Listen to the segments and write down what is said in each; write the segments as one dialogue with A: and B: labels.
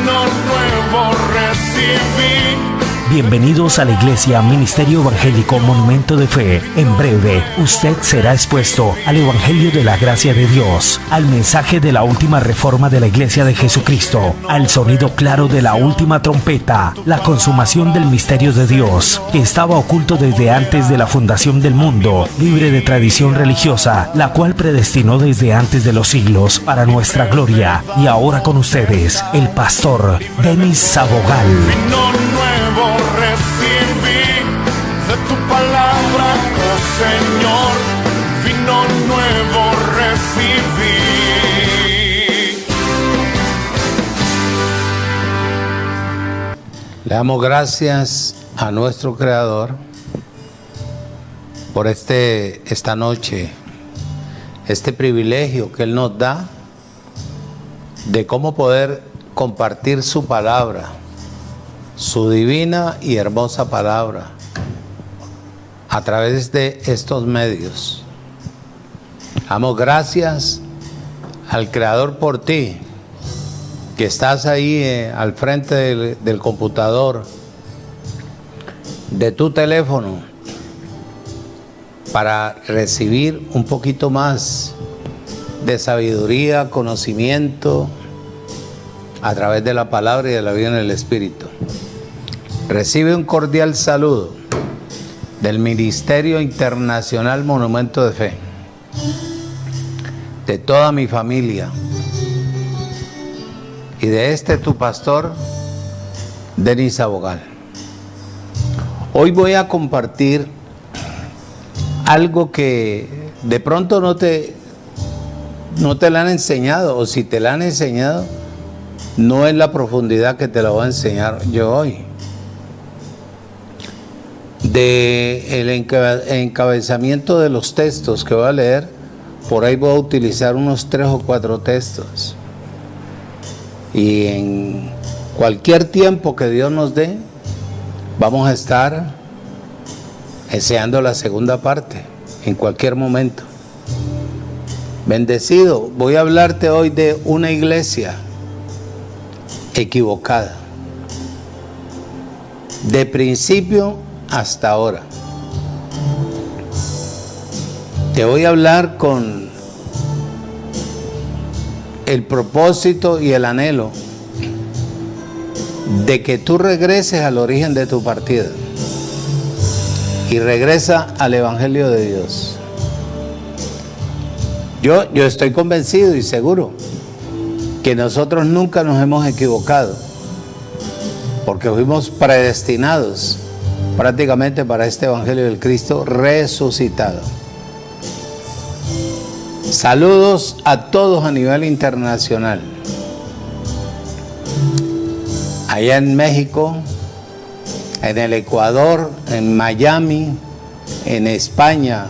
A: vino nuevo recibí.
B: Bienvenidos a la Iglesia Ministerio Evangélico Monumento de Fe. En breve, usted será expuesto al Evangelio de la Gracia de Dios, al mensaje de la última reforma de la Iglesia de Jesucristo, al sonido claro de la última trompeta, la consumación del misterio de Dios, que estaba oculto desde antes de la fundación del mundo, libre de tradición religiosa, la cual predestinó desde antes de los siglos para nuestra gloria. Y ahora con ustedes, el pastor Denis Sabogal.
A: Vino nuevo recibí de tu palabra, oh Señor, vino nuevo recibí.
C: Le damos gracias a nuestro Creador por esta noche, este privilegio que Él nos da de cómo poder compartir su palabra, su divina y hermosa palabra, a través de estos medios. Damos gracias al Creador por ti, que estás ahí al frente del computador, de tu teléfono, para recibir un poquito más de sabiduría, conocimiento, a través de la palabra y de la vida en el Espíritu. Recibe un cordial saludo del Ministerio Internacional Monumento de Fe, de toda mi familia y de tu pastor, Denis Sabogal. Hoy voy a compartir algo que de pronto no te la han enseñado, o si te la han enseñado, no es la profundidad que te la voy a enseñar yo hoy. De el encabezamiento de los textos que voy a leer, por ahí voy a utilizar unos 3 o 4 textos. Y en cualquier tiempo que Dios nos dé, vamos a estar enseñando la segunda parte, en cualquier momento. Bendecido, voy a hablarte hoy de una iglesia equivocada, de principio hasta ahora. Te voy a hablar con el propósito y el anhelo de que tú regreses al origen de tu partida y regresa al Evangelio de Dios. Yo estoy convencido y seguro que nosotros nunca nos hemos equivocado, porque fuimos predestinados prácticamente para este Evangelio del Cristo resucitado. Saludos a todos a nivel internacional. Allá en México, en el Ecuador, en Miami, en España,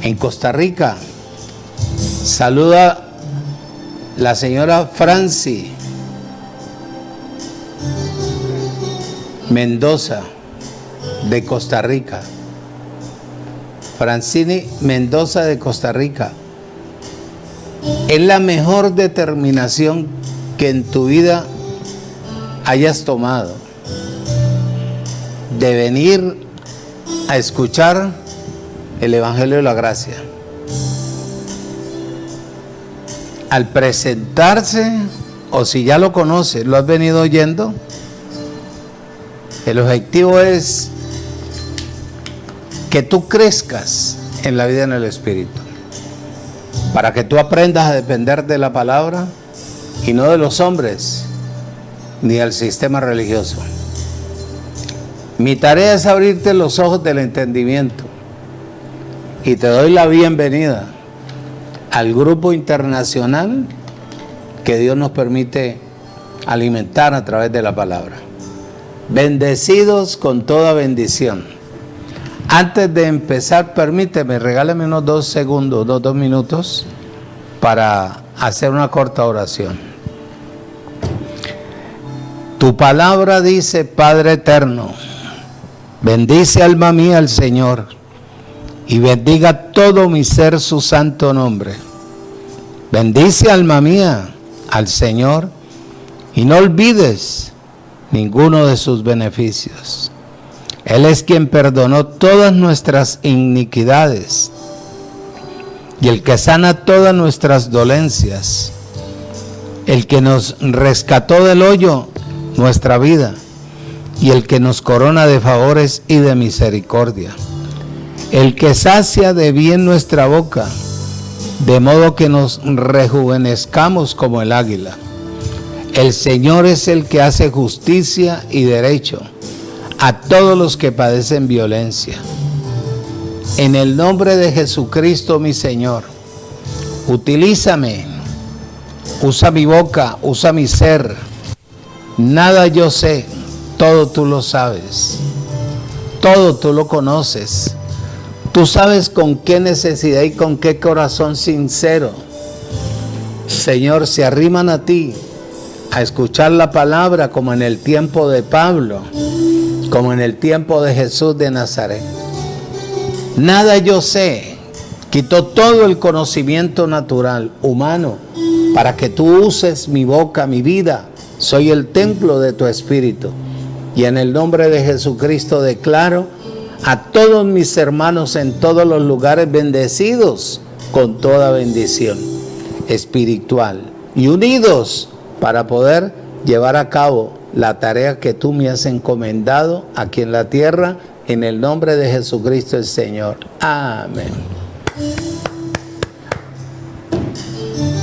C: en Costa Rica. Saluda la señora Franci Mendoza, de Costa Rica. Francini Mendoza, de Costa Rica. Es la mejor determinación que en tu vida hayas tomado, de venir a escuchar el Evangelio de la Gracia. Al presentarse, o si ya lo conoces, lo has venido oyendo, el objetivo es que tú crezcas en la vida en el Espíritu, para que tú aprendas a depender de la palabra y no de los hombres ni del sistema religioso. Mi tarea es abrirte los ojos del entendimiento, y te doy la bienvenida al grupo internacional que Dios nos permite alimentar a través de la palabra. Bendecidos con toda bendición. Antes de empezar, permíteme, regálame unos 2 segundos, 2 minutos, para hacer una corta oración. Tu palabra dice: Padre eterno, bendice alma mía al Señor, y bendiga todo mi ser su santo nombre. Bendice alma mía al Señor, y no olvides ninguno de sus beneficios. Él es quien perdonó todas nuestras iniquidades y el que sana todas nuestras dolencias, el que nos rescató del hoyo nuestra vida y el que nos corona de favores y de misericordia, el que sacia de bien nuestra boca, de modo que nos rejuvenezcamos como el águila. El Señor es el que hace justicia y derecho a todos los que padecen violencia. En el nombre de Jesucristo, mi Señor, utilízame, usa mi boca, usa mi ser. Nada yo sé, todo tú lo sabes, todo tú lo conoces. Tú sabes con qué necesidad y con qué corazón sincero, Señor, se arriman a ti a escuchar la palabra, como en el tiempo de Pablo, como en el tiempo de Jesús de Nazaret. Nada yo sé, quito todo el conocimiento natural, humano, para que tú uses mi boca, mi vida. Soy el templo de tu Espíritu. Y en el nombre de Jesucristo declaro a todos mis hermanos en todos los lugares bendecidos con toda bendición espiritual y unidos para poder llevar a cabo la tarea que tú me has encomendado aquí en la tierra, en el nombre de Jesucristo el Señor. Amén.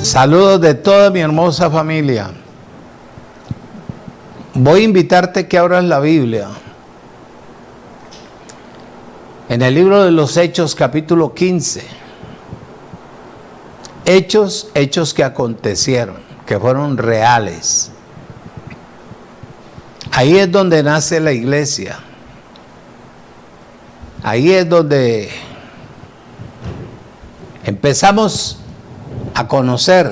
C: Saludos de toda mi hermosa familia. Voy a invitarte que abras la Biblia en el libro de los Hechos, capítulo 15. Hechos que acontecieron, que fueron reales. Ahí es donde nace la iglesia. Ahí es donde empezamos a conocer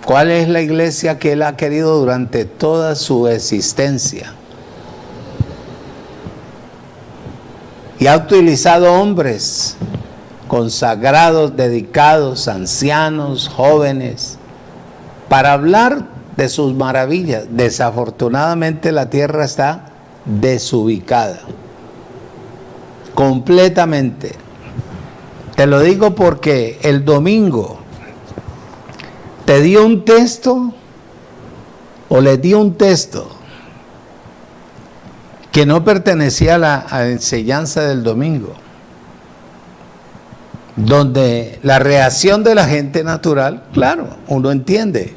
C: cuál es la iglesia que Él ha querido durante toda su existencia. Y ha utilizado hombres consagrados, dedicados, ancianos, jóvenes, para hablar de sus maravillas. Desafortunadamente la tierra está desubicada, completamente. Te lo digo porque el domingo te dio un texto, o le dio un texto que no pertenecía a la enseñanza del domingo, donde la reacción de la gente natural, claro, uno entiende,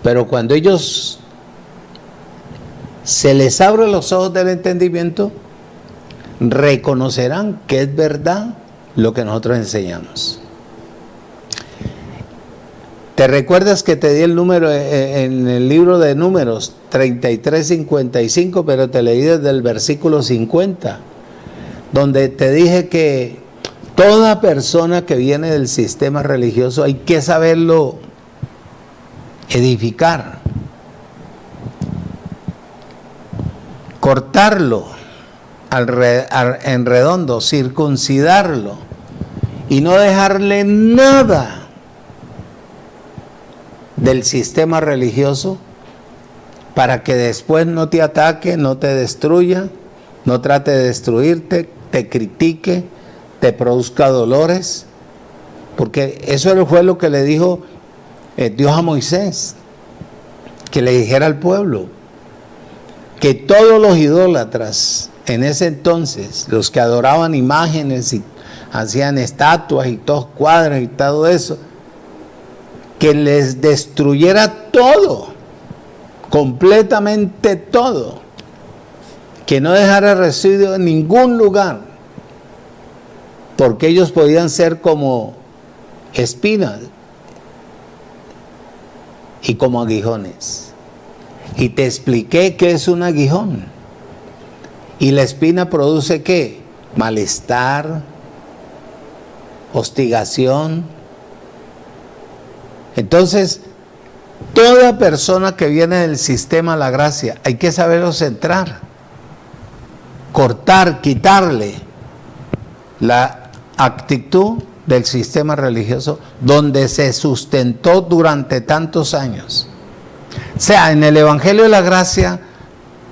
C: pero cuando ellos se les abren los ojos del entendimiento, reconocerán que es verdad lo que nosotros enseñamos. ¿Te recuerdas que te di el número en el libro de Números 33:55, pero te leí desde el versículo 50, donde te dije que toda persona que viene del sistema religioso hay que saberlo edificar, cortarlo en redondo, circuncidarlo y no dejarle nada del sistema religioso para que después no te ataque, no te destruya, no trate de destruirte, te critique, te produzca dolores, porque eso fue lo que le dijo Dios a Moisés, que le dijera al pueblo que todos los idólatras en ese entonces, los que adoraban imágenes y hacían estatuas y todos cuadros y todo eso, que les destruyera todo, completamente todo, que no dejara residuo en ningún lugar, porque ellos podían ser como espinas y como aguijones. Y te expliqué qué es un aguijón. Y la espina produce ¿qué? Malestar, hostigación. Entonces, toda persona que viene del sistema La Gracia, hay que saberlo centrar, cortar, quitarle la actitud del sistema religioso donde se sustentó durante tantos años. O sea, en el Evangelio de la Gracia,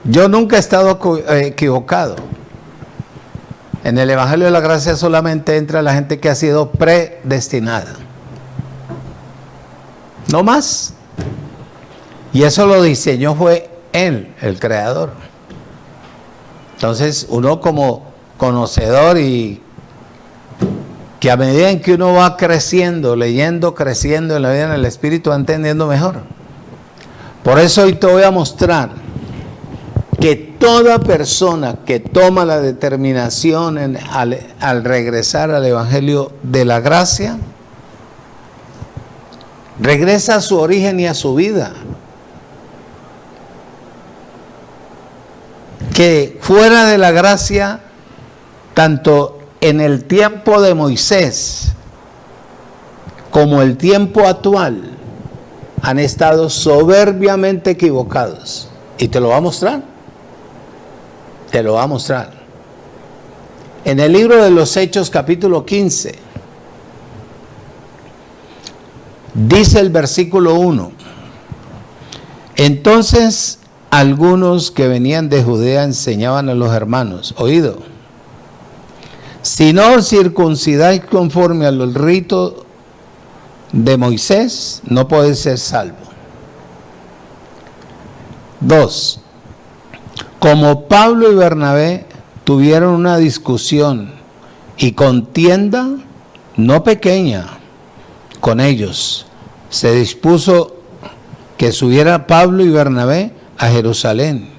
C: yo nunca he estado equivocado. En el Evangelio de la Gracia solamente entra la gente que ha sido predestinada. No más. Y eso lo diseñó fue Él, el Creador. Entonces, uno como conocedor y que a medida en que uno va creciendo, leyendo, creciendo en la vida en el Espíritu, va entendiendo mejor. Por eso hoy te voy a mostrar que toda persona que toma la determinación al regresar al Evangelio de la Gracia, regresa a su origen y a su vida. Que fuera de la gracia, tanto en el tiempo de Moisés como el tiempo actual, han estado soberbiamente equivocados. Y te lo va a mostrar. Te lo va a mostrar. En el libro de los Hechos, capítulo 15, dice el versículo 1: entonces algunos que venían de Judea enseñaban a los hermanos, oído, si no os circuncidáis conforme al rito de Moisés, no podéis ser salvo. 2. Como Pablo y Bernabé tuvieron una discusión y contienda no pequeña con ellos, se dispuso que subiera Pablo y Bernabé a Jerusalén,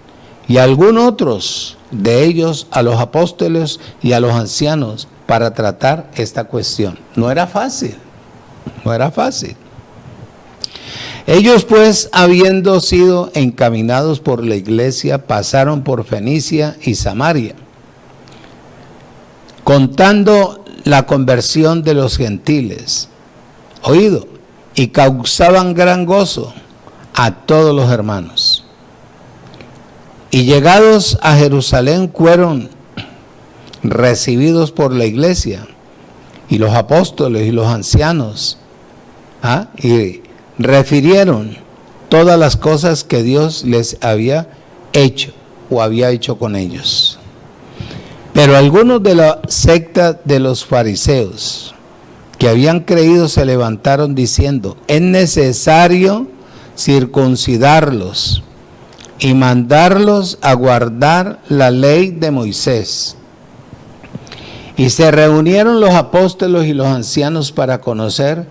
C: y algunos otros de ellos a los apóstoles y a los ancianos para tratar esta cuestión. No era fácil, no era fácil. Ellos pues, habiendo sido encaminados por la iglesia, pasaron por Fenicia y Samaria, contando la conversión de los gentiles, oído, y causaban gran gozo a todos los hermanos. Y llegados a Jerusalén fueron recibidos por la iglesia y los apóstoles y los ancianos, y refirieron todas las cosas que Dios les había hecho o había hecho con ellos. Pero algunos de la secta de los fariseos que habían creído se levantaron diciendo: es necesario circuncidarlos y mandarlos a guardar la ley de Moisés. Y se reunieron los apóstoles y los ancianos para conocer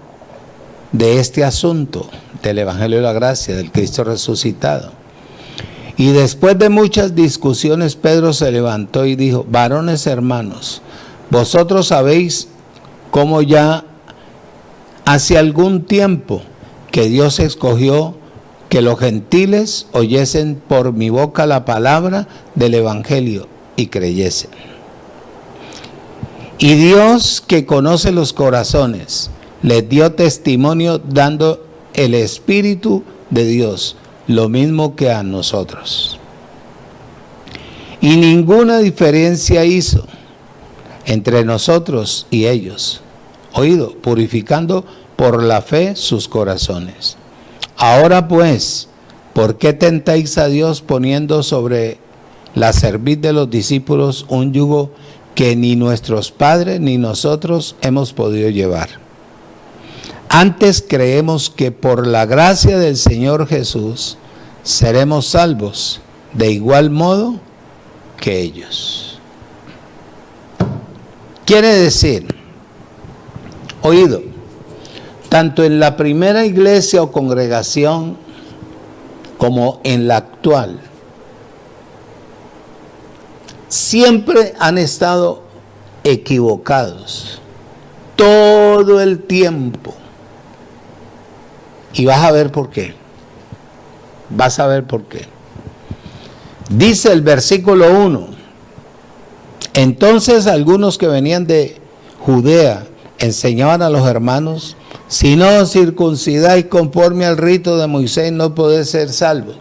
C: de este asunto, del Evangelio de la Gracia, del Cristo resucitado. Y después de muchas discusiones, Pedro se levantó y dijo: varones hermanos, vosotros sabéis cómo ya hace algún tiempo que Dios escogió que los gentiles oyesen por mi boca la palabra del Evangelio y creyesen. Y Dios, que conoce los corazones, les dio testimonio dando el Espíritu de Dios, lo mismo que a nosotros. Y ninguna diferencia hizo entre nosotros y ellos, oído, purificando por la fe sus corazones. Ahora pues, ¿por qué tentáis a Dios poniendo sobre la cerviz de los discípulos un yugo que ni nuestros padres ni nosotros hemos podido llevar? Antes creemos que por la gracia del Señor Jesús seremos salvos de igual modo que ellos. Quiere decir, oído, tanto en la primera iglesia o congregación como en la actual, siempre han estado equivocados todo el tiempo. Y vas a ver por qué. Vas a ver por qué. Dice el versículo 1: entonces algunos que venían de Judea enseñaban a los hermanos: si no os circuncidáis conforme al rito de Moisés, no podéis ser salvos.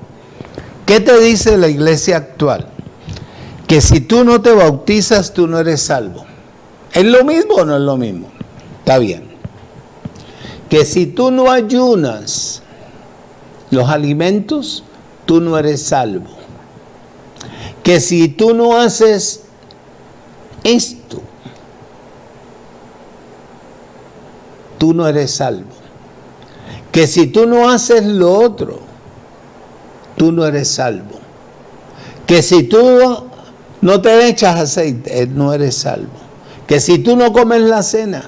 C: ¿Qué te dice la iglesia actual? Que si tú no te bautizas, tú no eres salvo. ¿Es lo mismo o no es lo mismo? Está bien. Que si tú no ayunas los alimentos, tú no eres salvo. Que si tú no haces esto, tú no eres salvo. Que si tú no haces lo otro, tú no eres salvo. Que si tú no te echas aceite, no eres salvo. Que si tú no comes la cena,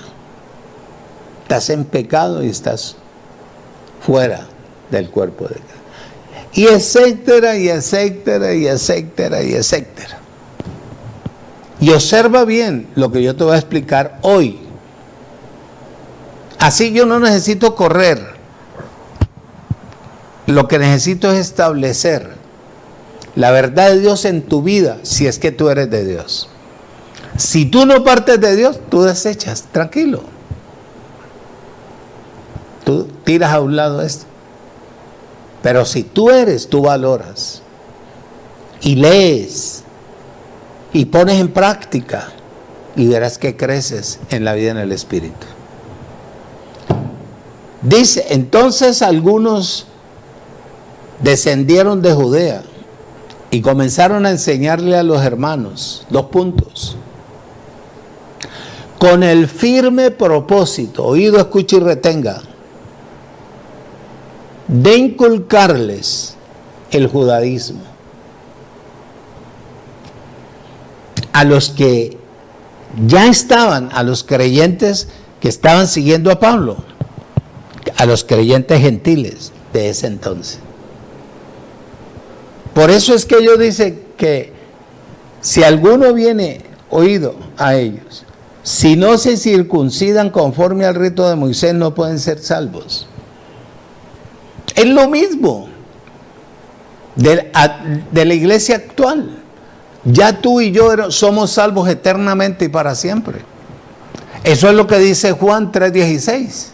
C: estás en pecado y estás fuera del cuerpo de Cristo. Y etcétera, y etcétera, y etcétera, y etcétera. Y observa bien lo que yo te voy a explicar hoy. Así yo no necesito correr. Lo que necesito es establecer la verdad de Dios en tu vida, si es que tú eres de Dios. Si tú no partes de Dios, tú desechas, tranquilo. Tú tiras a un lado esto. Pero si tú eres, tú valoras. Y lees. Y pones en práctica. Y verás que creces en la vida en el Espíritu. Dice, entonces algunos descendieron de Judea y comenzaron a enseñarle a los hermanos, 2 puntos, con el firme propósito, oído, escucha y retenga, de inculcarles el judaísmo a los que ya estaban, a los creyentes que estaban siguiendo a Pablo, a los creyentes gentiles de ese entonces. Por eso es que ellos dicen que si alguno viene oído a ellos, si no se circuncidan conforme al rito de Moisés, no pueden ser salvos. Es lo mismo de la iglesia actual. Ya tú y yo somos salvos eternamente y para siempre. Eso es lo que dice Juan 3:16.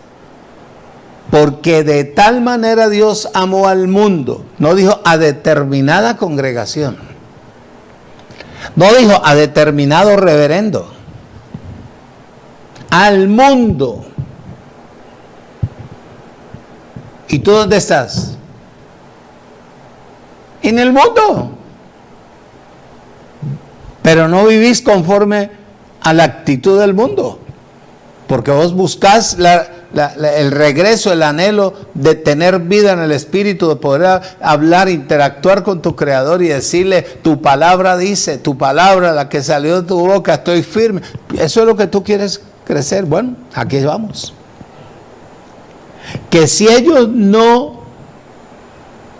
C: Porque de tal manera Dios amó al mundo. No dijo a determinada congregación. No dijo a determinado reverendo. Al mundo. ¿Y tú dónde estás? En el mundo. Pero no vivís conforme a la actitud del mundo. Porque vos buscás el regreso, el anhelo de tener vida en el Espíritu, de poder hablar, interactuar con tu Creador y decirle, tu palabra dice, tu palabra, la que salió de tu boca, estoy firme. Eso es lo que tú quieres crecer. Bueno, aquí vamos. Que si ellos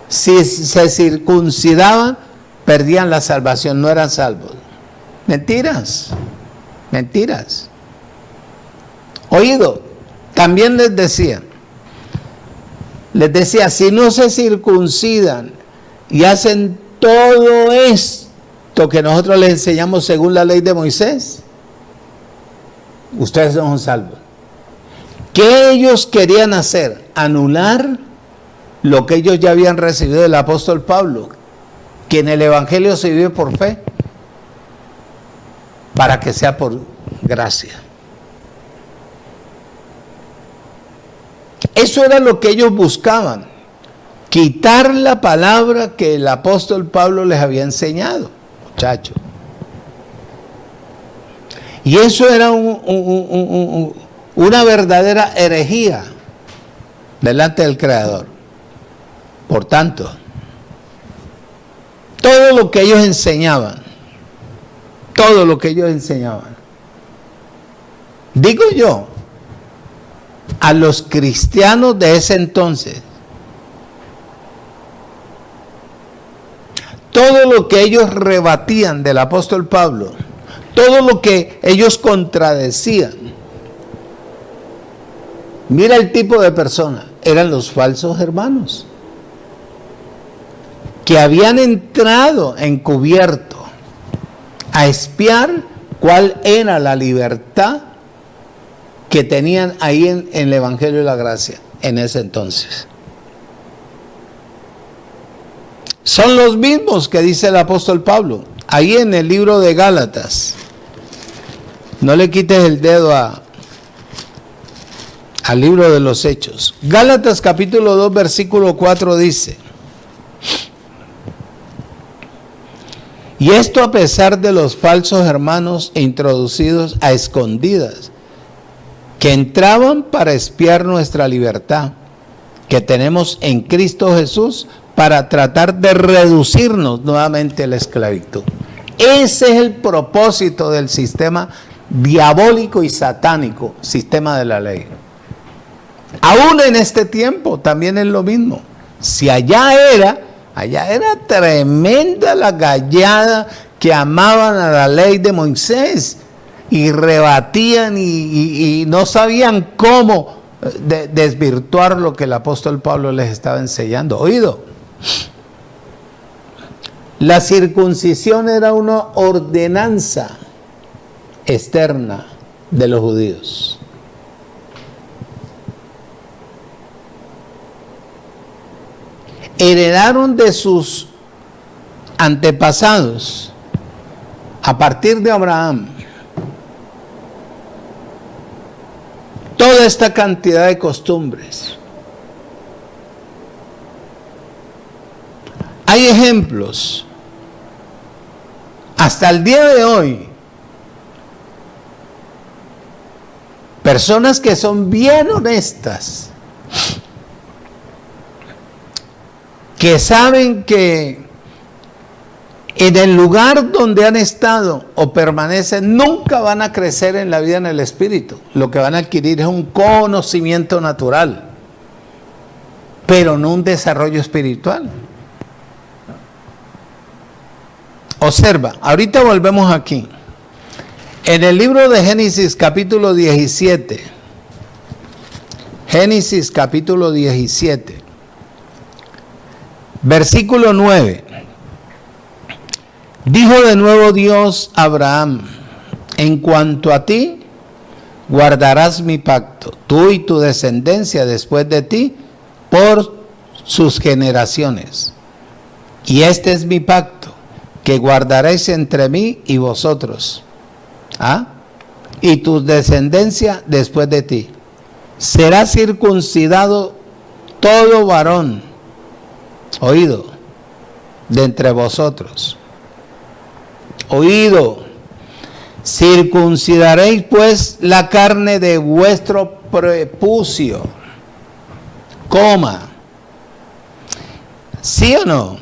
C: si se circuncidaban, perdían la salvación, no eran salvos. Mentiras, mentiras. Oído, también les decía, si no se circuncidan y hacen todo esto que nosotros les enseñamos según la ley de Moisés, ustedes no son salvos. ¿Qué ellos querían hacer? Anular lo que ellos ya habían recibido del apóstol Pablo, que en el Evangelio se vive por fe, para que sea por gracia. Eso era lo que ellos buscaban, quitar la palabra que el apóstol Pablo les había enseñado, muchachos. Y eso era una verdadera herejía delante del Creador. Por tanto, todo lo que ellos enseñaban, digo yo, a los cristianos de ese entonces, todo lo que ellos rebatían del apóstol Pablo, todo lo que ellos contradecían, mira el tipo de persona, eran los falsos hermanos, que habían entrado encubierto a espiar cuál era la libertad que tenían ahí en el Evangelio de la Gracia en ese entonces. Son los mismos que dice el apóstol Pablo ahí en el libro de Gálatas. No le quites el dedo al libro de los Hechos. Gálatas capítulo 2, versículo 4 dice: y esto a pesar de los falsos hermanos introducidos a escondidas, que entraban para espiar nuestra libertad, que tenemos en Cristo Jesús, para tratar de reducirnos nuevamente a la esclavitud. Ese es el propósito del sistema diabólico y satánico, sistema de la ley. Aún en este tiempo también es lo mismo. Si allá era tremenda la gallada que amaban a la ley de Moisés y rebatían y no sabían cómo desvirtuar lo que el apóstol Pablo les estaba enseñando. Oído, la circuncisión era una ordenanza externa de los judíos. Heredaron de sus antepasados, a partir de Abraham, toda esta cantidad de costumbres. Hay ejemplos hasta el día de hoy, personas que son bien honestas, que saben que en el lugar donde han estado o permanecen nunca van a crecer en la vida en el espíritu. Lo que van a adquirir es un conocimiento natural, pero no un desarrollo espiritual. Observa, ahorita volvemos aquí. En el libro de Génesis capítulo 17, Génesis capítulo 17, versículo 9. Dijo de nuevo Dios a Abraham: en cuanto a ti, guardarás mi pacto, tú y tu descendencia después de ti, por sus generaciones. Y este es mi pacto, que guardaréis entre mí y vosotros, y tu descendencia después de ti. Será circuncidado todo varón, oído, de entre vosotros. Oído, circuncidaréis pues la carne de vuestro prepucio, ¿sí o no?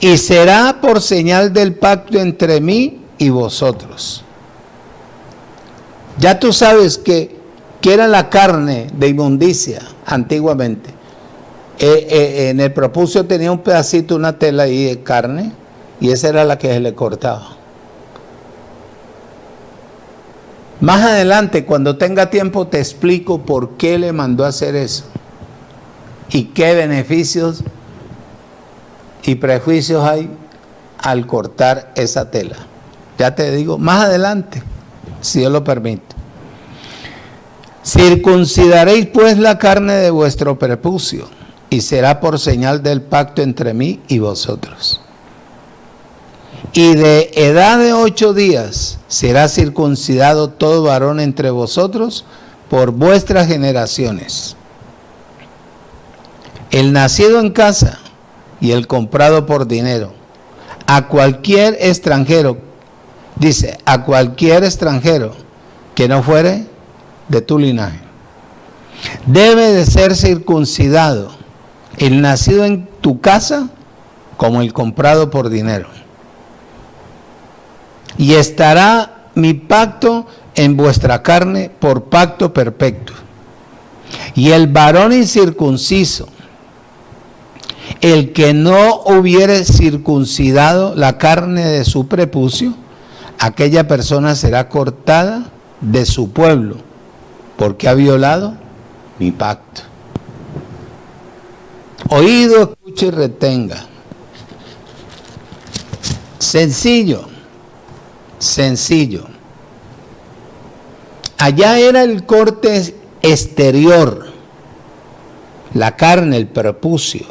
C: Y será por señal del pacto entre mí y vosotros. Ya tú sabes que era la carne de inmundicia antiguamente. En el prepucio tenía un pedacito, una tela ahí de carne, y esa era la que se le cortaba. Más adelante, cuando tenga tiempo, te explico por qué le mandó a hacer eso y qué beneficios y prejuicios hay al cortar esa tela. Ya te digo, más adelante, si Dios lo permite. Circuncidaréis pues la carne de vuestro prepucio, y será por señal del pacto entre mí y vosotros. Y de edad de 8 días será circuncidado todo varón entre vosotros por vuestras generaciones. El nacido en casa y el comprado por dinero, a cualquier extranjero, dice, a cualquier extranjero que no fuere de tu linaje, debe de ser circuncidado, el nacido en tu casa como el comprado por dinero. Y estará mi pacto en vuestra carne por pacto perpetuo. Y el varón incircunciso, el que no hubiere circuncidado la carne de su prepucio, aquella persona será cortada de su pueblo, porque ha violado mi pacto. Oído, escuche y retenga. Sencillo. Allá era el corte exterior, la carne, el prepucio.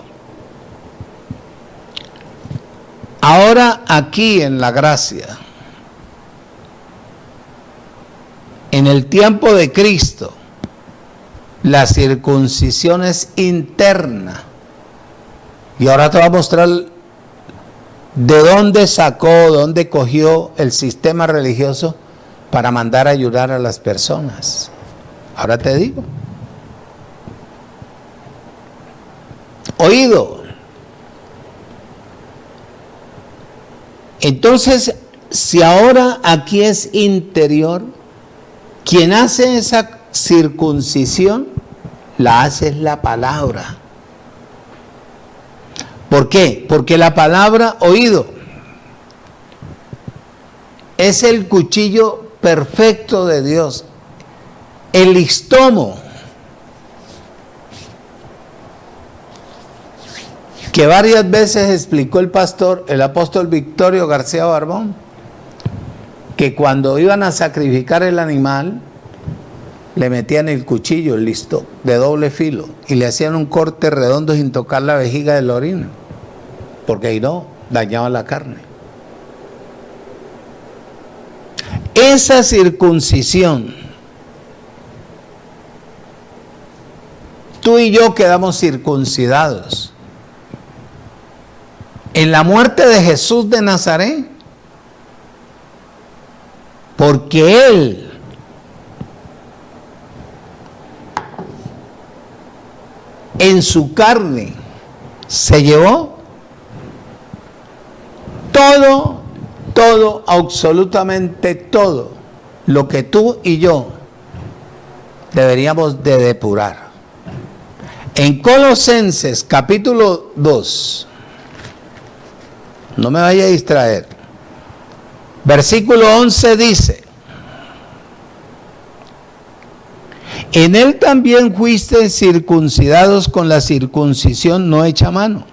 C: Ahora aquí en la gracia, en el tiempo de Cristo, La circuncisión es interna. Y ahora te voy a mostrar de dónde dónde cogió el sistema religioso para mandar a ayudar a las personas. Ahora te digo. Oído. Entonces, si ahora aquí es interior, quien hace esa circuncisión, la hace es la palabra. ¿Por qué? Porque la palabra, oído, es el cuchillo perfecto de Dios, el listomo, que varias veces explicó el apóstol Victorio García Barbón, que cuando iban a sacrificar el animal, le metían el cuchillo, el listo, de doble filo, y le hacían un corte redondo sin tocar la vejiga del orina, porque ahí no, dañaba la carne. Esa circuncisión, tú y yo quedamos circuncidados en la muerte de Jesús de Nazaret, porque Él en su carne se llevó todo, absolutamente todo lo que tú y yo deberíamos de depurar. En Colosenses capítulo 2, no me vaya a distraer, versículo 11 dice: en él también fuiste circuncidados con la circuncisión no hecha a mano,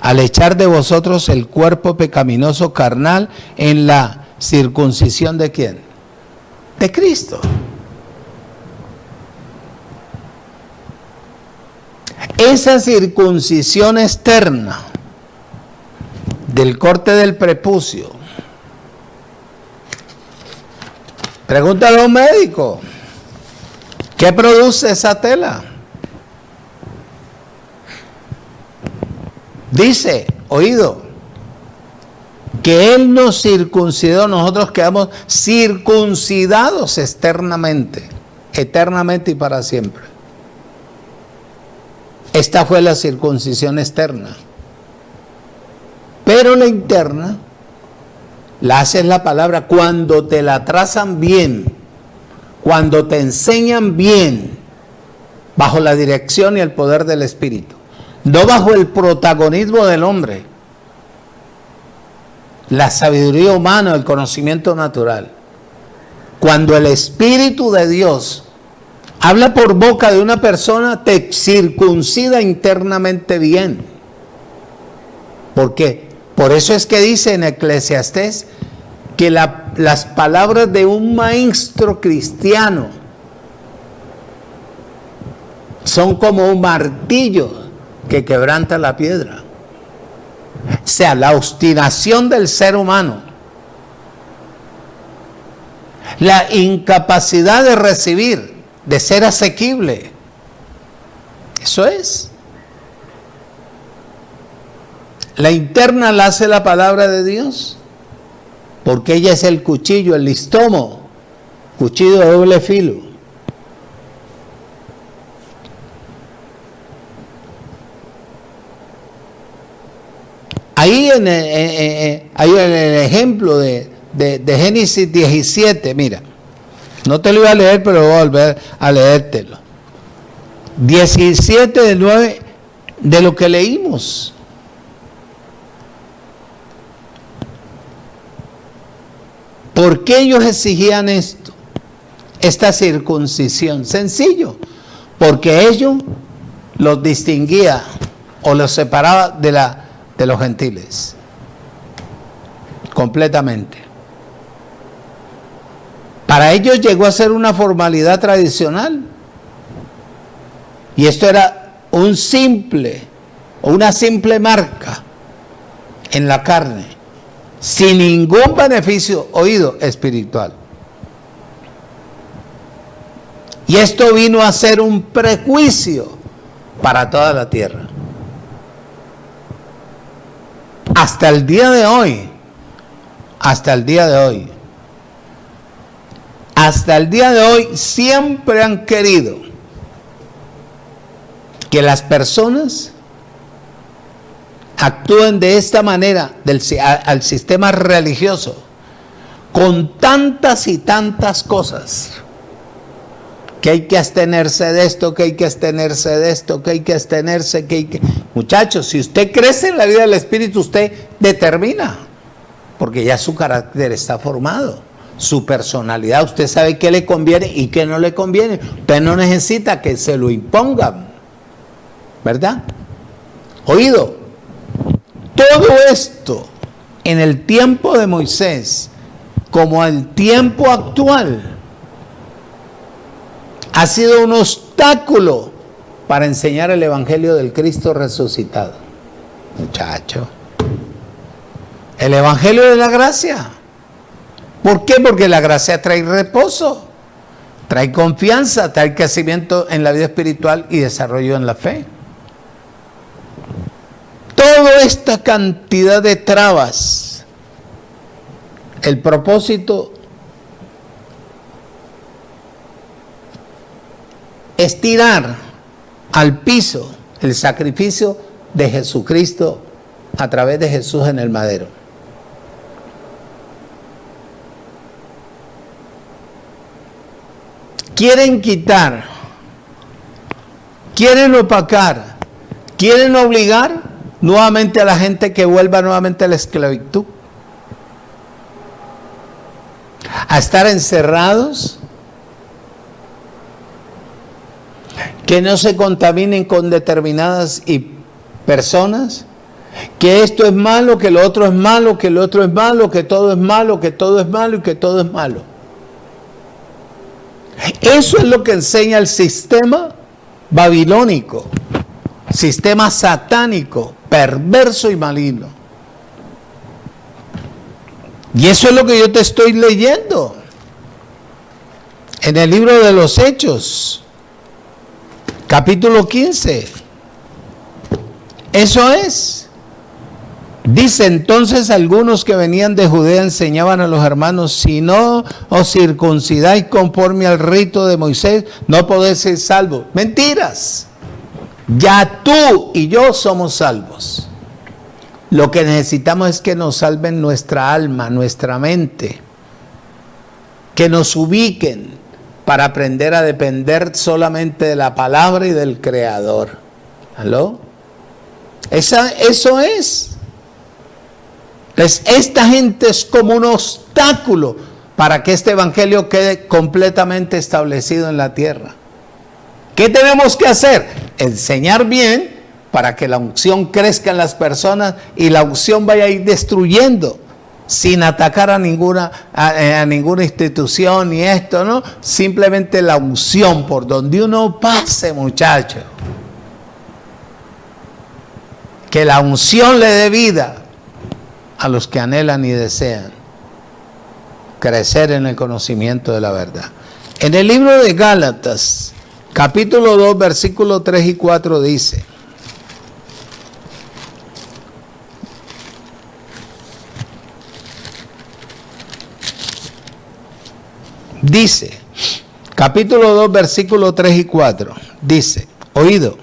C: al echar de vosotros el cuerpo pecaminoso carnal en la circuncisión ¿de quién? De Cristo. Esa circuncisión externa del corte del prepucio, pregúntale a un médico, ¿qué produce esa tela? Dice, oído, que Él nos circuncidó, nosotros quedamos circuncidados externamente, eternamente y para siempre. Esta fue la circuncisión externa. Pero la interna la hace la palabra cuando te la trazan bien, cuando te enseñan bien, bajo la dirección y el poder del Espíritu, no bajo el protagonismo del hombre, la sabiduría humana, el conocimiento natural. Cuando el Espíritu de Dios habla por boca de una persona, te circuncida internamente bien. ¿Por qué? Por eso es que dice en Eclesiastés que las palabras de un maestro cristiano son como un martillo que quebranta la piedra. O sea, la obstinación del ser humano, la incapacidad de recibir, de ser asequible, eso es. La interna la hace la palabra de Dios, porque ella es el cuchillo, el listomo, cuchillo de doble filo. Ahí en el ejemplo de Génesis 17, mira, no te lo iba a leer, pero voy a volver a leértelo. 17 del 9 de lo que leímos. ¿Por qué ellos exigían esto? Esta circuncisión. Sencillo, porque ellos los distinguía o los separaba de los gentiles. Completamente. Para ellos llegó a ser una formalidad tradicional. Y esto era una simple marca en la carne, sin ningún beneficio, oído, espiritual. Y esto vino a ser un prejuicio para toda la tierra. Hasta el día de hoy, siempre han querido que las personas actúen de esta manera al sistema religioso, con tantas y tantas cosas, que hay que abstenerse de esto, que hay que abstenerse de esto, que hay que abstenerse, Muchachos, si usted crece en la vida del Espíritu, usted determina, porque ya su carácter está formado, su personalidad, usted sabe qué le conviene y qué no le conviene. Usted no necesita que se lo impongan, ¿verdad? Oído, todo esto en el tiempo de Moisés, como el tiempo actual, ha sido un obstáculo para enseñar el Evangelio del Cristo resucitado. Muchacho, el Evangelio de la gracia. ¿Por qué? Porque la gracia trae reposo, trae confianza, trae crecimiento en la vida espiritual y desarrollo en la fe. Toda esta cantidad de trabas, el propósito es tirar al piso el sacrificio de Jesucristo a través de Jesús en el madero. Quieren quitar, quieren opacar, quieren obligar nuevamente a la gente que vuelva nuevamente a la esclavitud, a estar encerrados, que no se contaminen con determinadas personas, que esto es malo, que lo otro es malo, que lo otro es malo, que todo es malo, que todo es malo y que todo es malo. Eso es lo que enseña el sistema babilónico, sistema satánico, perverso y maligno. Y eso es lo que yo te estoy leyendo en el libro de los Hechos, capítulo 15. Eso es. Dice: entonces algunos que venían de Judea enseñaban a los hermanos: si no os circuncidáis conforme al rito de Moisés, no podéis ser salvos. Mentiras. Ya tú y yo somos salvos. Lo que necesitamos es que nos salven nuestra alma, nuestra mente, que nos ubiquen para aprender a depender solamente de la palabra y del Creador. ¿Aló? Eso es. Esta gente es como un obstáculo para que este evangelio quede completamente establecido en la tierra. ¿Qué tenemos que hacer? Enseñar bien para que la unción crezca en las personas y la unción vaya a ir destruyendo, sin atacar a ninguna institución ni esto, ¿no? Simplemente la unción por donde uno pase, muchacho. Que la unción le dé vida a los que anhelan y desean crecer en el conocimiento de la verdad. En el libro de Gálatas, capítulo 2, versículos 3 y 4 dice: capítulo 2, versículos 3 y 4, dice, oído,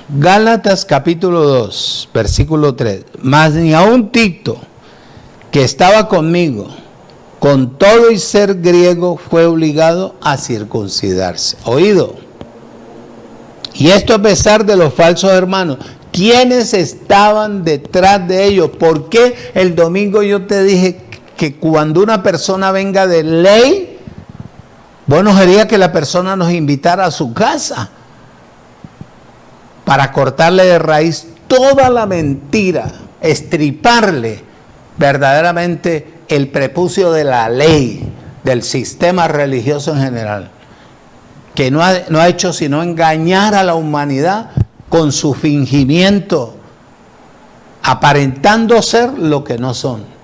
C: Gálatas capítulo 2, versículo 3, mas ni aun Tito, que estaba conmigo, con todo y ser griego, fue obligado a circuncidarse. Oído. Y esto a pesar de los falsos hermanos. ¿Quiénes estaban detrás de ellos? ¿Por qué el domingo yo te dije que cuando una persona venga de ley, bueno sería que la persona nos invitara a su casa para cortarle de raíz toda la mentira, estriparle verdaderamente el prepucio de la ley, del sistema religioso en general, que no ha hecho sino engañar a la humanidad con su fingimiento, aparentando ser lo que no son.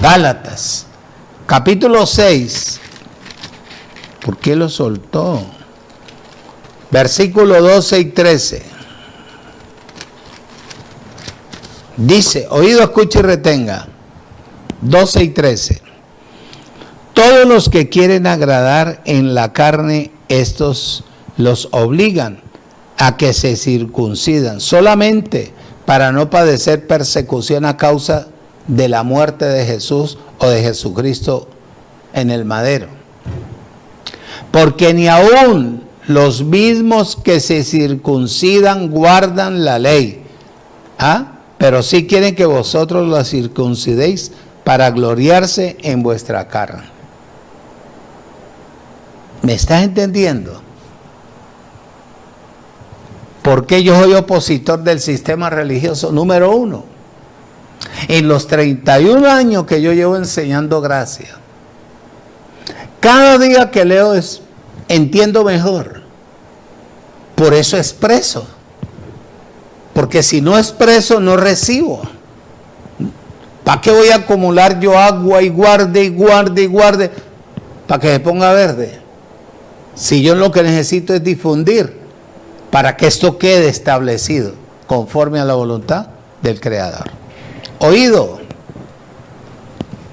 C: Gálatas, capítulo 6. ¿Por qué lo soltó? Versículo 12 y 13. Dice, oído, escuche y retenga. 12 y 13. Todos los que quieren agradar en la carne, estos los obligan a que se circuncidan, solamente para no padecer persecución a causa de la muerte de Jesús o de Jesucristo en el madero. Porque ni aún los mismos que se circuncidan guardan la ley, pero sí quieren que vosotros la circuncidéis para gloriarse en vuestra carne. ¿Me estás entendiendo? ¿Por qué yo soy opositor del sistema religioso? Número uno, en los 31 años que yo llevo enseñando gracia, cada día que leo entiendo mejor. Por eso expreso. Porque si no expreso, no recibo. ¿Para qué voy a acumular yo agua y guarde y guarde y guarde? Para que se ponga verde. Si yo lo que necesito es difundir para que esto quede establecido conforme a la voluntad del Creador. Oído,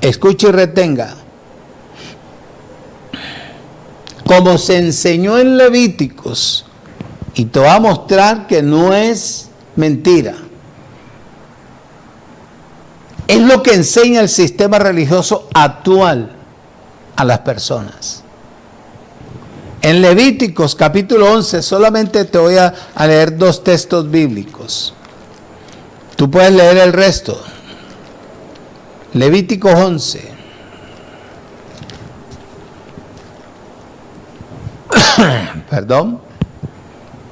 C: escuche y retenga. Como se enseñó en Levíticos, y te voy a mostrar que no es mentira. Es lo que enseña el sistema religioso actual a las personas. En Levíticos capítulo 11, solamente te voy a leer 2 textos bíblicos. Tú puedes leer el resto. Levíticos 11. Perdón.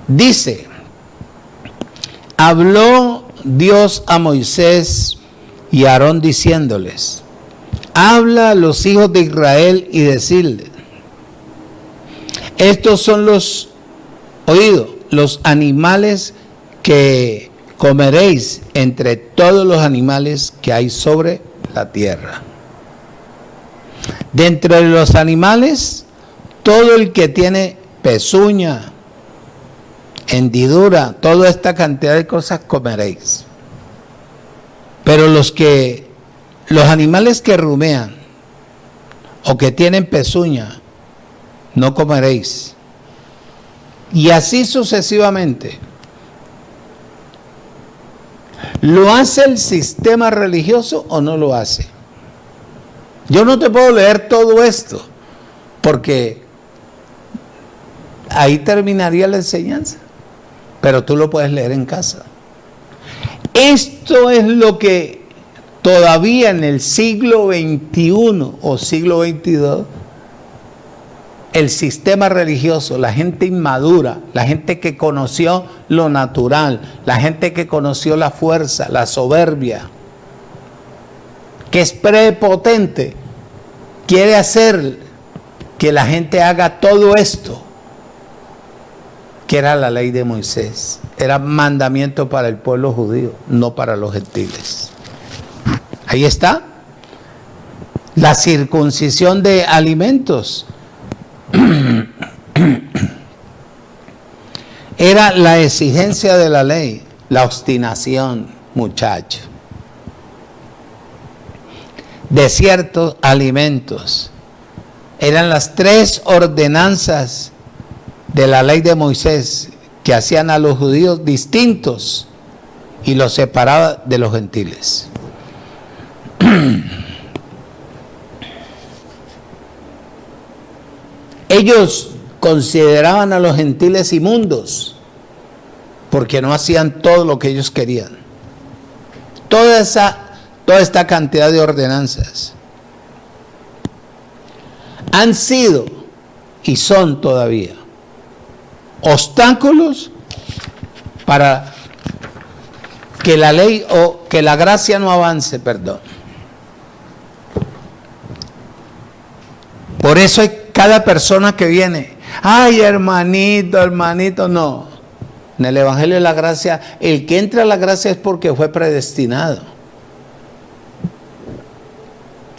C: Dice, habló Dios a Moisés y a Aarón diciéndoles, habla a los hijos de Israel y decirles, estos son los animales que comeréis entre todos los animales que hay sobre la tierra. De entre los animales, todo el que tiene pezuña, hendidura, toda esta cantidad de cosas comeréis. Pero los animales que rumean o que tienen pezuña, no comeréis. Y así sucesivamente. ¿Lo hace el sistema religioso o no lo hace? Yo no te puedo leer todo esto, porque ahí terminaría la enseñanza. Pero tú lo puedes leer en casa. Esto es lo que todavía en el siglo XXI o siglo XXII, el sistema religioso, la gente inmadura, la gente que conoció lo natural, la gente que conoció la fuerza, la soberbia, que es prepotente, quiere hacer que la gente haga todo esto, que era la ley de Moisés, era mandamiento para el pueblo judío, no para los gentiles. Ahí está. La circuncisión de alimentos era la exigencia de la ley, la obstinación, muchacho, de ciertos alimentos. Eran las 3 ordenanzas de la ley de Moisés que hacían a los judíos distintos y los separaba de los gentiles. Ellos consideraban a los gentiles inmundos porque no hacían todo lo que ellos querían. Toda esta cantidad de ordenanzas han sido y son todavía obstáculos para que la ley o que la gracia no avance, perdón. Por eso hay cada persona que viene, ay hermanito, hermanito, no. En el Evangelio de la Gracia, el que entra a la gracia es porque fue predestinado.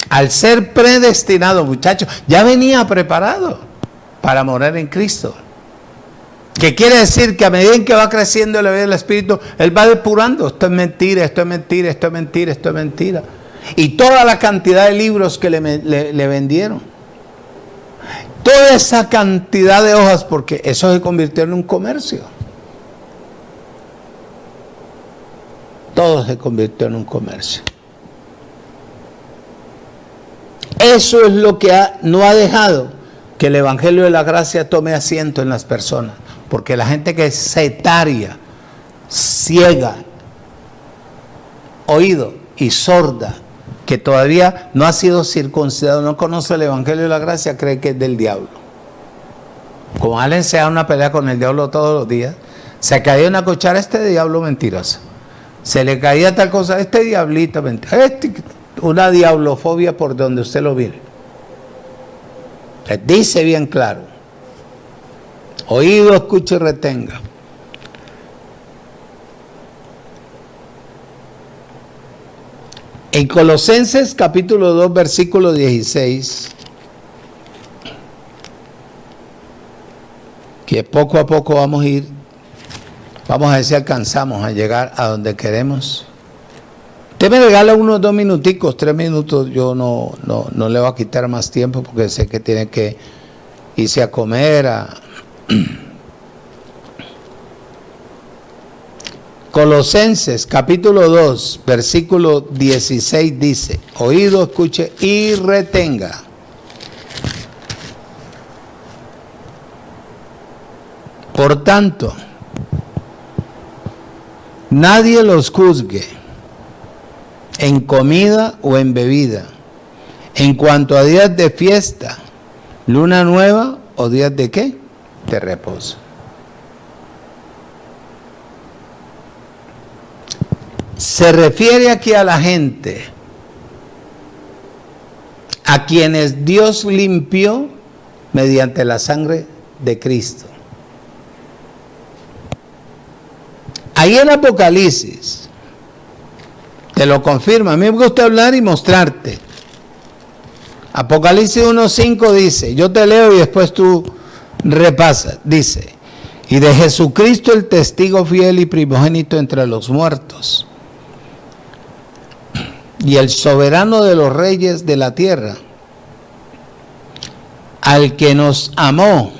C: Al ser predestinado, muchachos, ya venía preparado para morar en Cristo. ¿Qué quiere decir? Que a medida en que va creciendo la vida del Espíritu, Él va depurando. Esto es mentira, esto es mentira, esto es mentira, esto es mentira. Y toda la cantidad de libros que le vendieron. Toda esa cantidad de hojas, porque eso se convirtió en un comercio. Todo se convirtió en un comercio. Eso es lo que no ha dejado que el Evangelio de la Gracia tome asiento en las personas. Porque la gente que es setaria, ciega, oído y sorda, que todavía no ha sido circuncidado, no conoce el Evangelio de la Gracia, cree que es del diablo. Como alguien se da una pelea con el diablo todos los días, se caía una cuchara, este diablo mentiroso. Se le caía tal cosa, este diablito mentiroso. Una diablofobia por donde usted lo mire. Dice bien claro: oído, escuche y retenga. En Colosenses capítulo 2, versículo 16, que poco a poco vamos a ir, vamos a ver si alcanzamos a llegar a donde queremos. Usted me regala unos 2 minuticos, 3 minutos, yo no le voy a quitar más tiempo porque sé que tiene que irse a comer. Colosenses capítulo 2, versículo 16 dice: oído, escuche y retenga. Por tanto, nadie los juzgue en comida o en bebida, en cuanto a días de fiesta, luna nueva o días de ¿qué? De reposo. Se refiere aquí a la gente a quienes Dios limpió mediante la sangre de Cristo. Ahí en Apocalipsis te lo confirma. A mí me gusta hablar y mostrarte. Apocalipsis 1:5 dice, yo te leo y después tú repasas. Dice: y de Jesucristo el testigo fiel y primogénito entre los muertos, y el soberano de los reyes de la tierra, al que nos amó,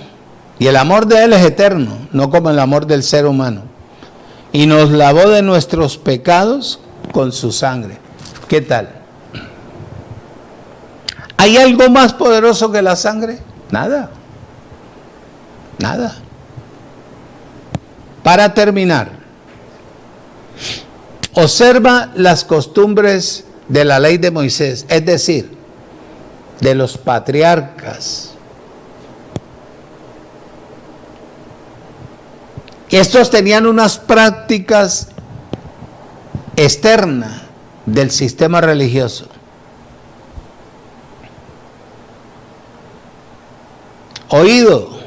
C: y el amor de Él es eterno, no como el amor del ser humano, y nos lavó de nuestros pecados con su sangre. ¿Qué tal? ¿Hay algo más poderoso que la sangre? Nada. Nada. Para terminar, observa las costumbres de la ley de Moisés, es decir, de los patriarcas. Estos tenían unas prácticas externas del sistema religioso. Oído.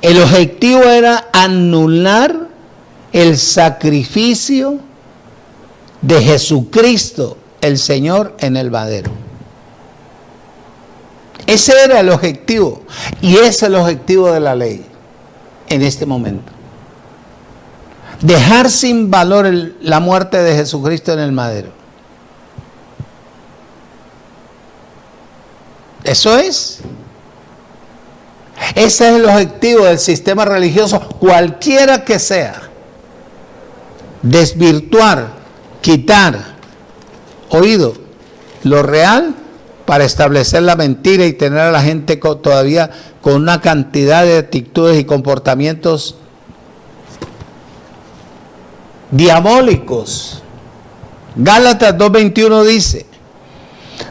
C: El objetivo era anular el sacrificio de Jesucristo, el Señor, en el madero. Ese era el objetivo, y ese es el objetivo de la ley en este momento. Dejar sin valor la muerte de Jesucristo en el madero. Eso es. Ese es el objetivo del sistema religioso, cualquiera que sea. Desvirtuar, quitar, oído, lo real para establecer la mentira y tener a la gente todavía con una cantidad de actitudes y comportamientos diabólicos. Gálatas 2:21 dice: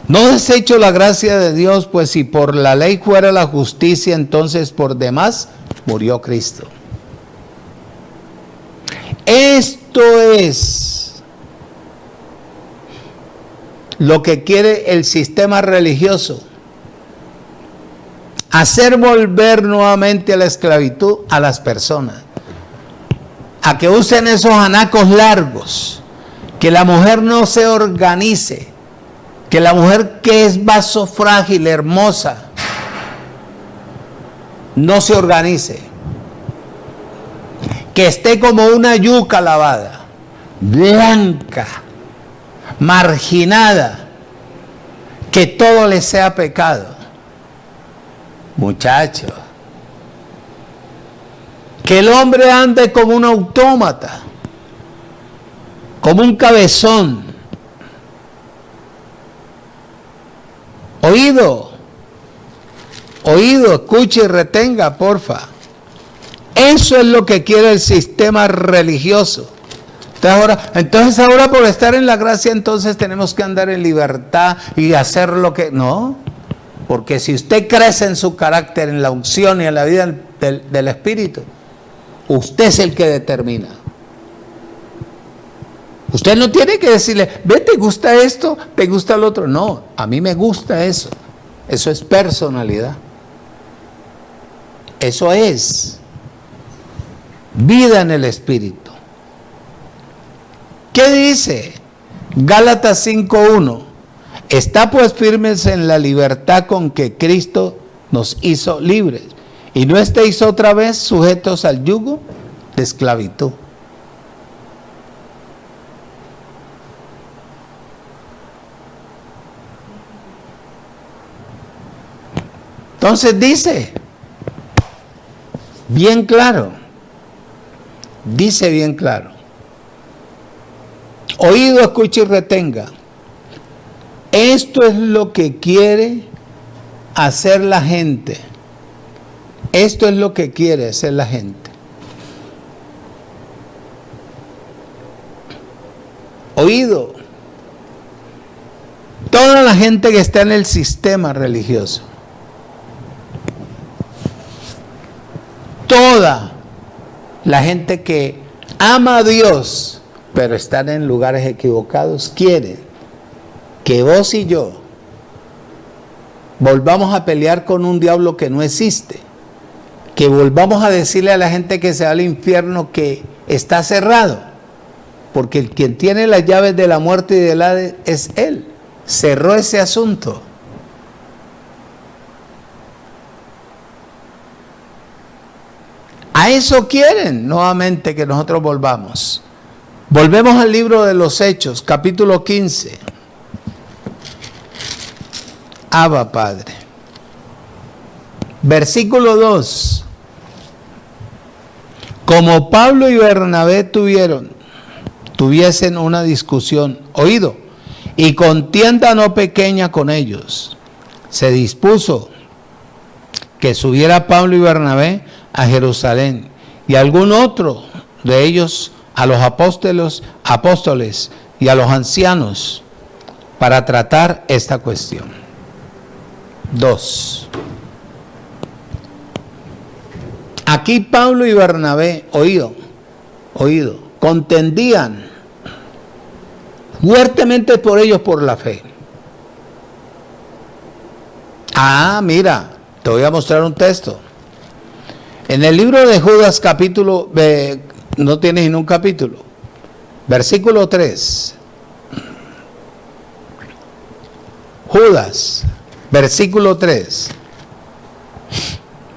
C: no desecho la gracia de Dios, pues si por la ley fuera la justicia, entonces por demás murió Cristo. Esto es lo que quiere el sistema religioso: hacer volver nuevamente a la esclavitud a las personas, a que usen esos anacos largos, que la mujer no se organice, que la mujer que es vaso frágil, hermosa, no se organice, que esté como una yuca lavada, blanca, marginada, que todo le sea pecado. Muchachos, que el hombre ande como un autómata, como un cabezón. Oído, escuche y retenga, porfa. Eso es lo que quiere el sistema religioso. Entonces ahora por estar en la gracia, entonces tenemos que andar en libertad y hacer lo que... No, porque si usted crece en su carácter, en la unción y en la vida del Espíritu, usted es el que determina. Usted no tiene que decirle, ve, ¿te gusta esto? ¿Te gusta lo otro? No, a mí me gusta eso. Eso es personalidad. Eso es vida en el Espíritu. ¿Qué dice? Gálatas 5:1. Está pues firmes en la libertad con que Cristo nos hizo libres, y no estéis otra vez sujetos al yugo de esclavitud. Entonces dice bien claro, oído, escuche y retenga. Esto es lo que quiere hacer la gente. Esto es lo que quiere hacer la gente. Oído. Toda la gente que está en el sistema religioso. Toda la gente que ama a Dios, pero están en lugares equivocados, quiere que vos y yo volvamos a pelear con un diablo que no existe, que volvamos a decirle a la gente que se va al infierno que está cerrado, porque el quien tiene las llaves de la muerte y del Hades es Él. Cerró ese asunto. A eso quieren nuevamente que nosotros volvamos. Volvemos al libro de los Hechos, capítulo 15. Abba, Padre. Versículo 2. Como Pablo y Bernabé tuviesen una discusión, oído, y contienda no pequeña con ellos, se dispuso que subiera Pablo y Bernabé a Jerusalén, y algún otro de ellos a los apóstoles y a los ancianos, para tratar esta cuestión. 2. Aquí Pablo y Bernabé, oído, contendían fuertemente por ellos por la fe. Mira, te voy a mostrar un texto. En el libro de Judas, capítulo, no tienes ni un capítulo, versículo 3. Judas, versículo 3.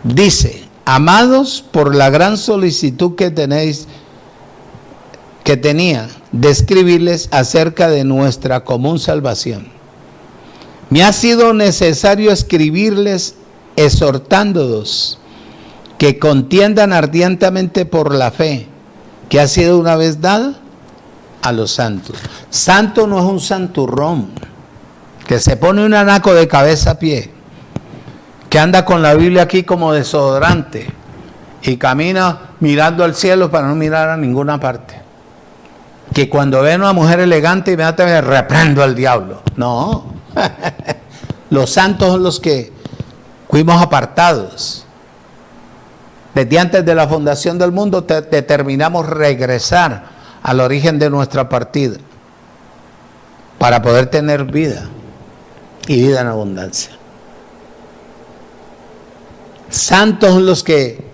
C: Dice: amados, por la gran solicitud que tenía de escribirles acerca de nuestra común salvación, me ha sido necesario escribirles exhortándolos que contiendan ardientemente por la fe que ha sido una vez dada a los santos. Santo no es un santurrón que se pone un anaco de cabeza a pie, que anda con la Biblia aquí como desodorante y camina mirando al cielo para no mirar a ninguna parte, que cuando ve a una mujer elegante inmediatamente reprendo al diablo. No. Los santos son los que fuimos apartados. Desde antes de la fundación del mundo determinamos regresar al origen de nuestra partida para poder tener vida y vida en abundancia. Santos son los que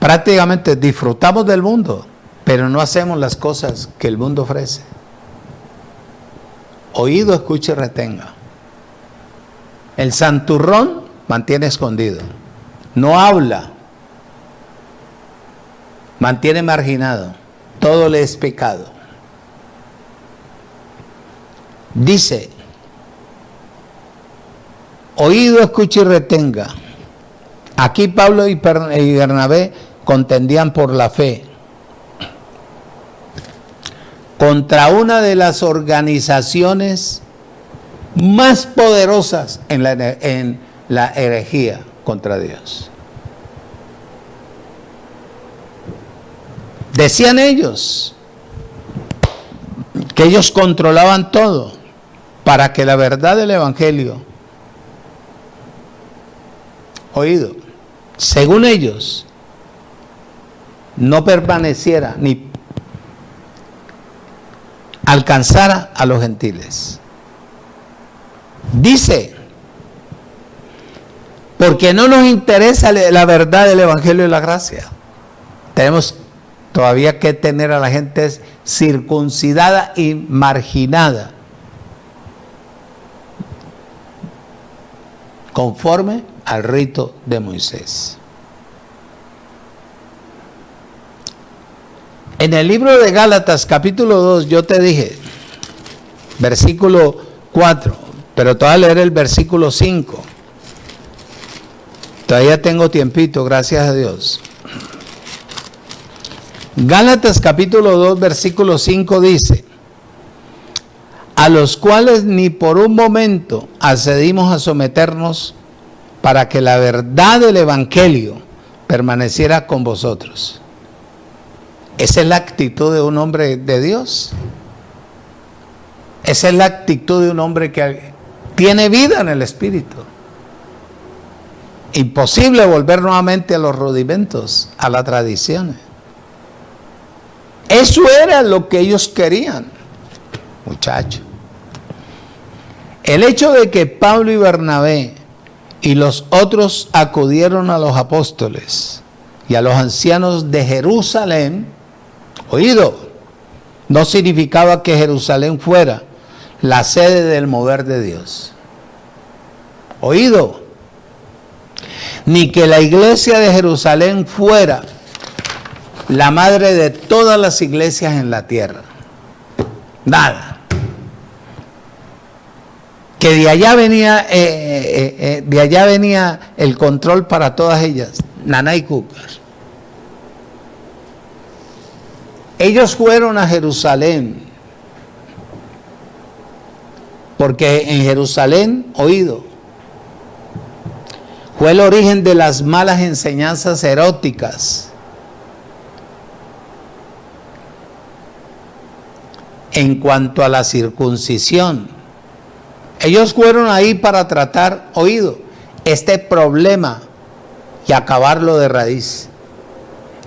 C: prácticamente disfrutamos del mundo, pero no hacemos las cosas que el mundo ofrece. Oído, escuche y retenga. El santurrón mantiene escondido, no habla, mantiene marginado, todo le es pecado. Dice, oído, escuche y retenga. Aquí Pablo y Bernabé contendían por la fe contra una de las organizaciones más poderosas en la herejía contra Dios. Decían ellos que ellos controlaban todo para que la verdad del Evangelio, oído, según ellos, no permaneciera ni alcanzara a los gentiles. Dice, porque no nos interesa la verdad del Evangelio y la gracia. Tenemos todavía que tener a la gente circuncidada y marginada, conforme al rito de Moisés. En el libro de Gálatas, capítulo 2, yo te dije, versículo 4, pero te voy a leer el versículo 5. Todavía tengo tiempito, gracias a Dios. Gálatas capítulo 2, versículo 5 dice, a los cuales ni por un momento accedimos a someternos para que la verdad del Evangelio permaneciera con vosotros. Esa es la actitud de un hombre de Dios. Esa es la actitud de un hombre que tiene vida en el Espíritu. Imposible volver nuevamente a los rudimentos, a las tradiciones. Eso era lo que ellos querían, muchachos. El hecho de que Pablo y Bernabé y los otros acudieron a los apóstoles y a los ancianos de Jerusalén, oído, no significaba que Jerusalén fuera la sede del mover de Dios. Oído, ni que la iglesia de Jerusalén fuera la madre de todas las iglesias en la tierra. Nada. Que de allá venía el control para todas ellas. Nanay Cúcar. Ellos fueron a Jerusalén porque en Jerusalén, oído, fue el origen de las malas enseñanzas eróticas en cuanto a la circuncisión. Ellos fueron ahí para tratar, oído, este problema y acabarlo de raíz.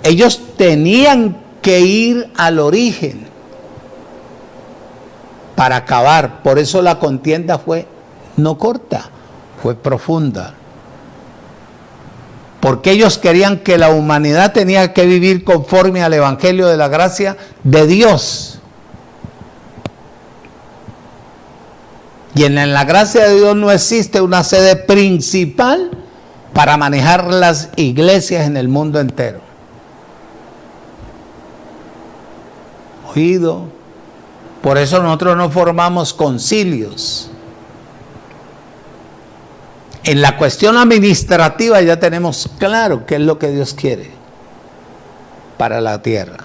C: Ellos tenían que ir al origen para acabar. Por eso la contienda fue no corta, fue profunda. Porque ellos querían que la humanidad tenía que vivir conforme al Evangelio de la gracia de Dios. Y en la gracia de Dios no existe una sede principal para manejar las iglesias en el mundo entero. Oído. Por eso nosotros no formamos concilios. En la cuestión administrativa ya tenemos claro qué es lo que Dios quiere para la tierra.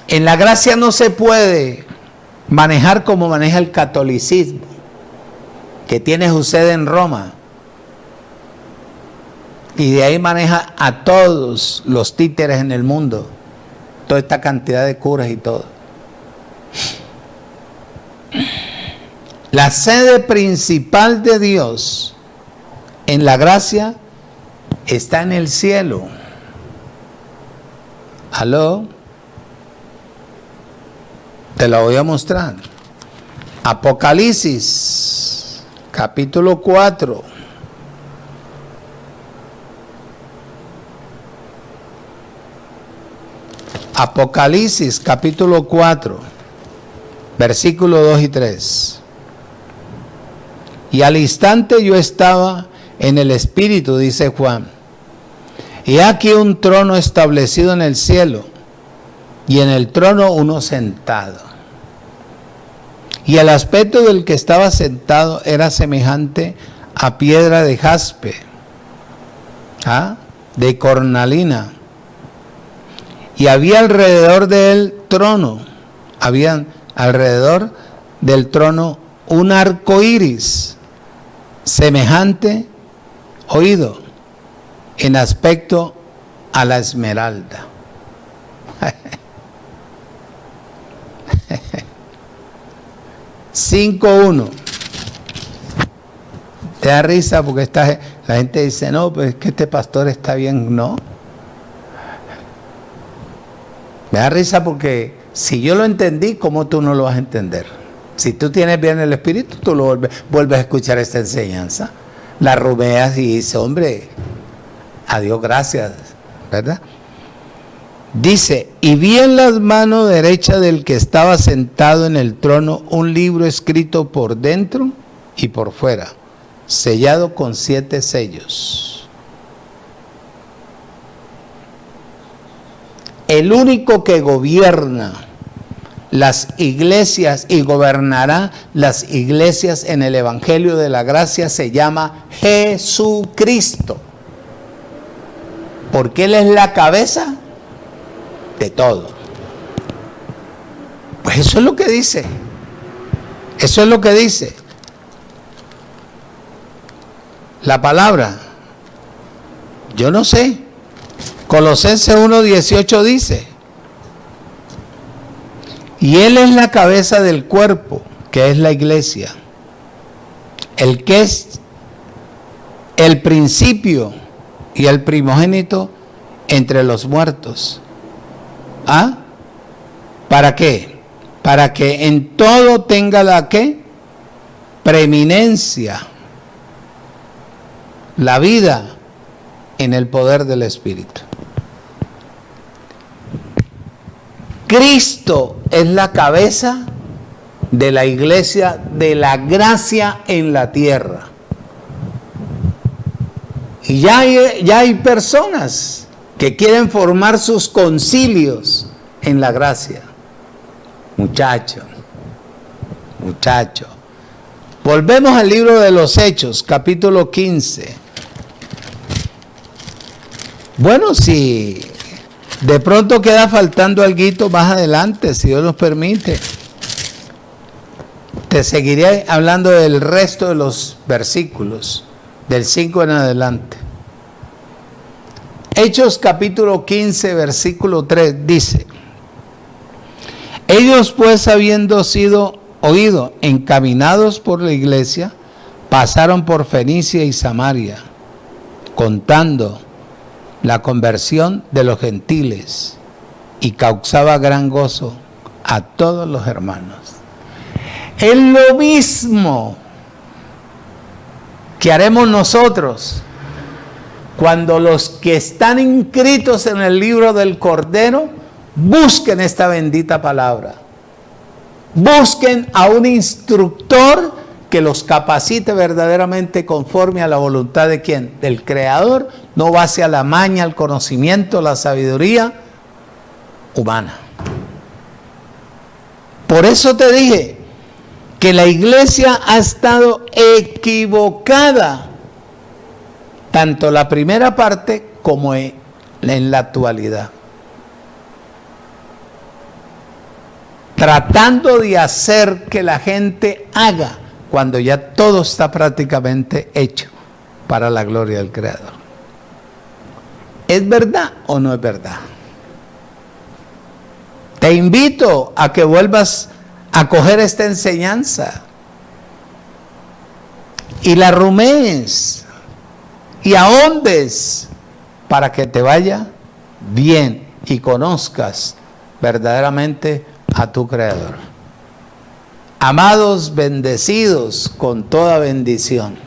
C: En la gracia no se puede manejar como maneja el catolicismo, que tiene su sede en Roma, y de ahí maneja a todos los títeres en el mundo, toda esta cantidad de curas y todo. La sede principal de Dios en la gracia está en el cielo. ¿Aló? Te la voy a mostrar. Apocalipsis, capítulo 4. Apocalipsis capítulo 4, versículos 2 y 3. Y al instante yo estaba en el Espíritu, dice Juan, y aquí un trono establecido en el cielo, y en el trono uno sentado. Y el aspecto del que estaba sentado era semejante a piedra de jaspe, de cornalina. Y había alrededor del trono, alrededor del trono un arco iris, semejante, oído, en aspecto a la esmeralda. 5:1. Te da risa porque la gente dice, no, pues es que este pastor está bien. No. Me da risa porque si yo lo entendí, ¿cómo tú no lo vas a entender? Si tú tienes bien el Espíritu, tú lo vuelves a escuchar esta enseñanza. La rumeas y dices, hombre, a Dios gracias, ¿verdad? Dice, y vi en las manos derechas del que estaba sentado en el trono un libro escrito por dentro y por fuera, sellado con 7 sellos. El único que gobierna las iglesias y gobernará las iglesias en el Evangelio de la Gracia se llama Jesucristo. Porque Él es la cabeza de todo. Pues eso es lo que dice. Eso es lo que dice la palabra. Yo no sé. Colosenses 1:18 dice, y Él es la cabeza del cuerpo, que es la iglesia, el que es el principio y el primogénito entre los muertos. ¿Para qué? Para que en todo tenga la ¿qué? Preeminencia, la vida en el poder del Espíritu. Cristo es la cabeza de la iglesia de la gracia en la tierra. Y ya hay personas que quieren formar sus concilios en la gracia. Muchacho. Volvemos al libro de los Hechos, capítulo 15. Bueno, si de pronto queda faltando alguito más adelante, si Dios nos permite, te seguiré hablando del resto de los versículos, del 5 en adelante. Hechos capítulo 15, versículo 3 dice, ellos pues habiendo sido oídos, encaminados por la iglesia, pasaron por Fenicia y Samaria, contando la conversión de los gentiles, y causaba gran gozo a todos los hermanos. Es lo mismo que haremos nosotros cuando los que están inscritos en el libro del Cordero busquen esta bendita palabra. Busquen a un instructor que los capacite verdaderamente conforme a la voluntad de ¿quién? Del Creador, no base a la maña, al conocimiento, la sabiduría humana. Por eso te dije que la iglesia ha estado equivocada, tanto la primera parte como en la actualidad, tratando de hacer que la gente haga cuando ya todo está prácticamente hecho para la gloria del Creador. ¿Es verdad o no es verdad? Te invito a que vuelvas a coger esta enseñanza y la rumees y ahondes para que te vaya bien y conozcas verdaderamente a tu Creador. Amados, bendecidos con toda bendición.